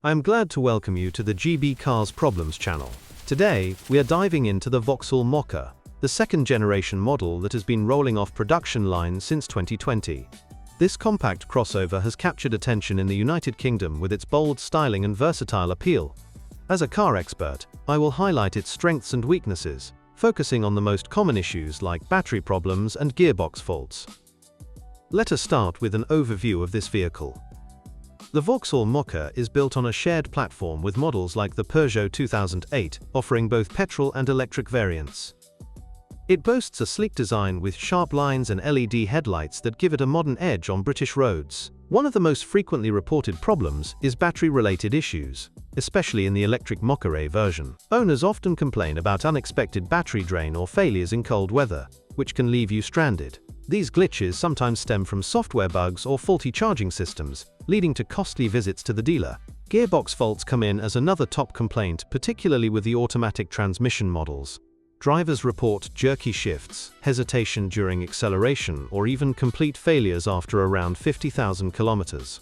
I am glad to welcome you to the GB Cars Problems channel. Today, we are diving into the Vauxhall Mokka, the second-generation model that has been rolling off production lines since 2020. This compact crossover has captured attention in the United Kingdom with its bold styling and versatile appeal. As a car expert, I will highlight its strengths and weaknesses, focusing on the most common issues like battery problems and gearbox faults. Let us start with an overview of this vehicle. The Vauxhall Mokka is built on a shared platform with models like the Peugeot 2008, offering both petrol and electric variants. It boasts a sleek design with sharp lines and LED headlights that give it a modern edge on British roads. One of the most frequently reported problems is battery-related issues, especially in the electric Mokka version. Owners often complain about unexpected battery drain or failures in cold weather, which can leave you stranded. These glitches sometimes stem from software bugs or faulty charging systems, leading to costly visits to the dealer. Gearbox faults come in as another top complaint, particularly with the automatic transmission models. Drivers report jerky shifts, hesitation during acceleration, or even complete failures after around 50,000 kilometers.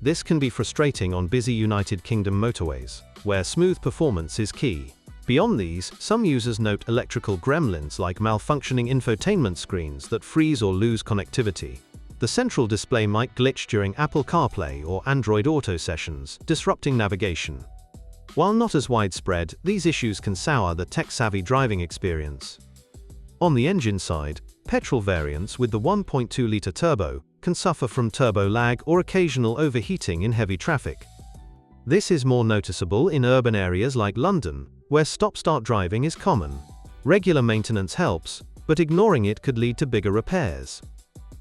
This can be frustrating on busy United Kingdom motorways, where smooth performance is key. Beyond these, some users note electrical gremlins like malfunctioning infotainment screens that freeze or lose connectivity. The central display might glitch during Apple CarPlay or Android Auto sessions, disrupting navigation. While not as widespread, these issues can sour the tech-savvy driving experience. On the engine side, petrol variants with the 1.2-litre turbo can suffer from turbo lag or occasional overheating in heavy traffic. This is more noticeable in urban areas like London, where stop-start driving is common. Regular maintenance helps, but ignoring it could lead to bigger repairs.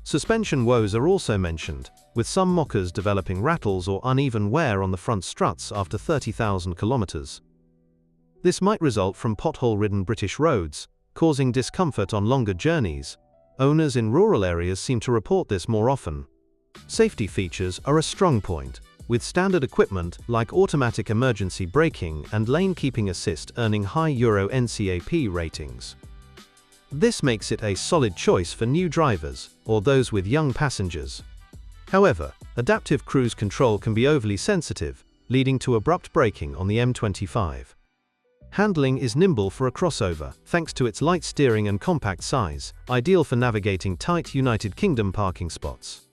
Suspension woes are also mentioned, with some Mokkas developing rattles or uneven wear on the front struts after 30,000 kilometers. This might result from pothole-ridden British roads, causing discomfort on longer journeys. Owners in rural areas seem to report this more often. Safety features are a strong point, with standard equipment like automatic emergency braking and lane-keeping assist earning high Euro NCAP ratings. This makes it a solid choice for new drivers or those with young passengers. However, adaptive cruise control can be overly sensitive, leading to abrupt braking on the M25. Handling is nimble for a crossover, thanks to its light steering and compact size, ideal for navigating tight United Kingdom parking spots.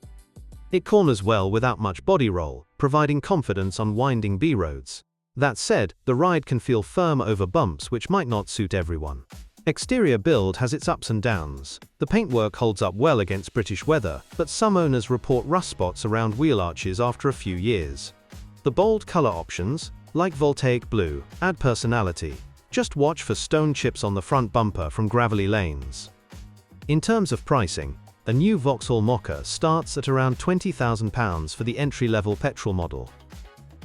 It corners well without much body roll, providing confidence on winding B-roads. That said, the ride can feel firm over bumps, which might not suit everyone. Exterior build has its ups and downs. The paintwork holds up well against British weather, but some owners report rust spots around wheel arches after a few years. The bold color options, like voltaic blue, add personality. Just watch for stone chips on the front bumper from gravelly lanes. In terms of pricing, a new Vauxhall Mokka starts at around £20,000 for the entry-level petrol model.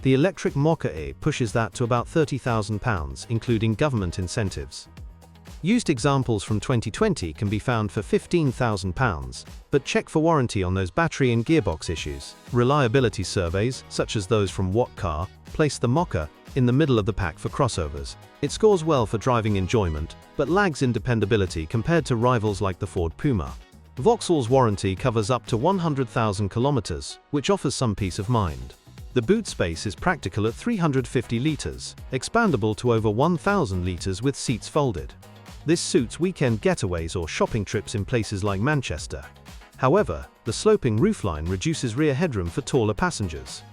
The electric Mokka pushes that to about £30,000, including government incentives. Used examples from 2020 can be found for £15,000, but check for warranty on those battery and gearbox issues. Reliability surveys, such as those from What Car, place the Mokka in the middle of the pack for crossovers. It scores well for driving enjoyment, but lags in dependability compared to rivals like the Ford Puma. Vauxhall's warranty covers up to 100,000 kilometers, which offers some peace of mind. The boot space is practical at 350 liters, expandable to over 1,000 liters with seats folded. This suits weekend getaways or shopping trips in places like Manchester. However, the sloping roofline reduces rear headroom for taller passengers.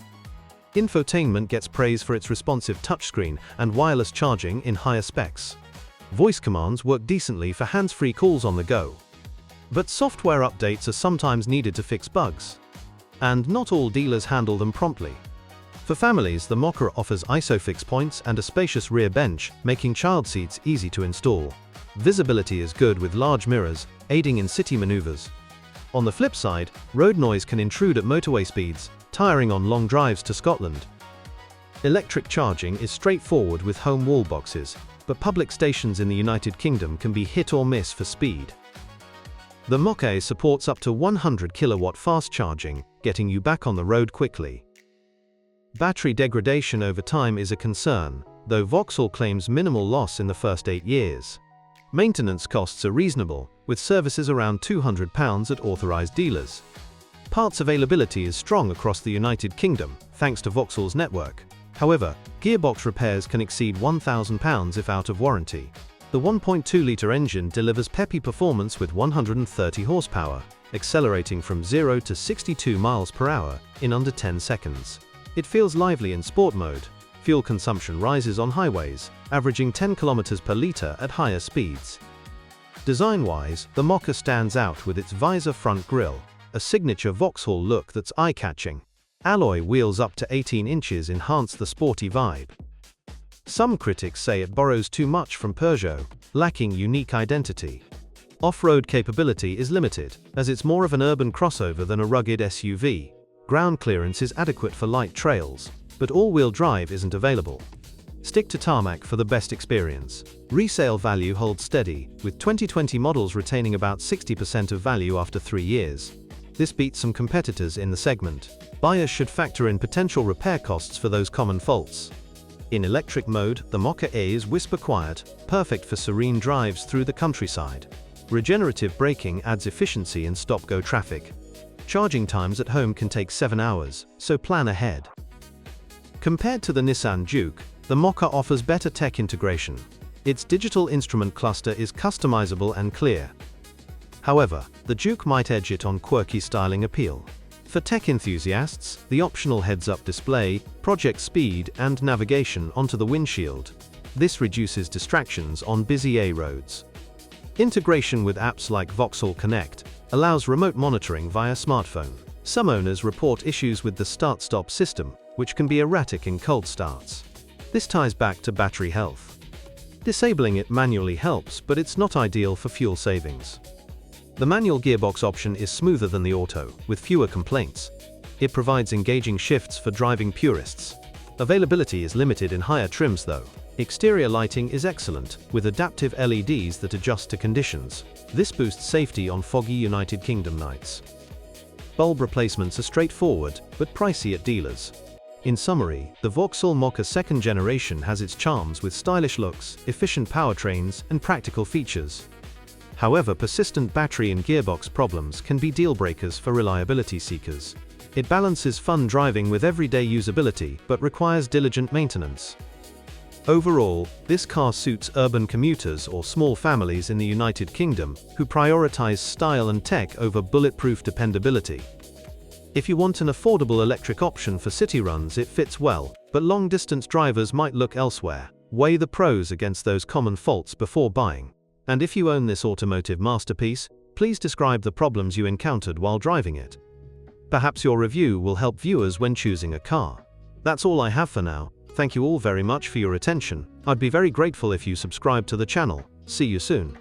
Infotainment gets praise for its responsive touchscreen and wireless charging in higher specs. Voice commands work decently for hands-free calls on the go. But software updates are sometimes needed to fix bugs. And not all dealers handle them promptly. For families, the Mokka offers ISOFIX points and a spacious rear bench, making child seats easy to install. Visibility is good with large mirrors, aiding in city maneuvers. On the flip side, road noise can intrude at motorway speeds, tiring on long drives to Scotland. Electric charging is straightforward with home wall boxes, but public stations in the United Kingdom can be hit or miss for speed. The Mokka supports up to 100 kilowatt fast charging, getting you back on the road quickly. Battery degradation over time is a concern, though Vauxhall claims minimal loss in the first 8 years. Maintenance costs are reasonable, with services around £200 at authorized dealers. Parts availability is strong across the United Kingdom, thanks to Vauxhall's network. However, gearbox repairs can exceed £1,000 if out of warranty. The 1.2-litre engine delivers peppy performance with 130 horsepower, accelerating from 0 to 62 miles per hour in under 10 seconds. It feels lively in sport mode. Fuel consumption rises on highways, averaging 10 kilometers per litre at higher speeds. Design-wise, the Mokka stands out with its visor front grille, a signature Vauxhall look that's eye-catching. Alloy wheels up to 18 inches enhance the sporty vibe. Some critics say it borrows too much from Peugeot, lacking unique identity. Off-road capability is limited, as it's more of an urban crossover than a rugged SUV. Ground clearance is adequate for light trails, but all-wheel drive isn't available. Stick to tarmac for the best experience. Resale value holds steady, with 2020 models retaining about 60% of value after 3 years. This beats some competitors in the segment. Buyers should factor in potential repair costs for those common faults. In electric mode, the Mokka A is whisper quiet, perfect for serene drives through the countryside. Regenerative braking adds efficiency in stop-go traffic. Charging times at home can take 7 hours, so plan ahead. Compared to the Nissan Juke, the Mokka offers better tech integration. Its digital instrument cluster is customizable and clear. However, the Juke might edge it on quirky styling appeal. For tech enthusiasts, the optional heads-up display, projects speed and navigation onto the windshield. This reduces distractions on busy A roads. Integration with apps like Vauxhall Connect allows remote monitoring via smartphone. Some owners report issues with the start-stop system, which can be erratic in cold starts. This ties back to battery health. Disabling it manually helps, but it's not ideal for fuel savings. The manual gearbox option is smoother than the auto, with fewer complaints. It provides engaging shifts for driving purists. Availability is limited in higher trims though. Exterior lighting is excellent, with adaptive LEDs that adjust to conditions. This boosts safety on foggy United Kingdom nights. Bulb replacements are straightforward, but pricey at dealers. In summary, the Vauxhall Mokka second generation has its charms with stylish looks, efficient powertrains, and practical features. However, persistent battery and gearbox problems can be deal-breakers for reliability seekers. It balances fun driving with everyday usability, but requires diligent maintenance. Overall, this car suits urban commuters or small families in the United Kingdom who prioritize style and tech over bulletproof dependability. If you want an affordable electric option for city runs, it fits well, but long-distance drivers might look elsewhere. Weigh the pros against those common faults before buying. And if you own this automotive masterpiece, please describe the problems you encountered while driving it. Perhaps your review will help viewers when choosing a car. That's all I have for now. Thank you all very much for your attention. I'd be very grateful if you subscribe to the channel. See you soon.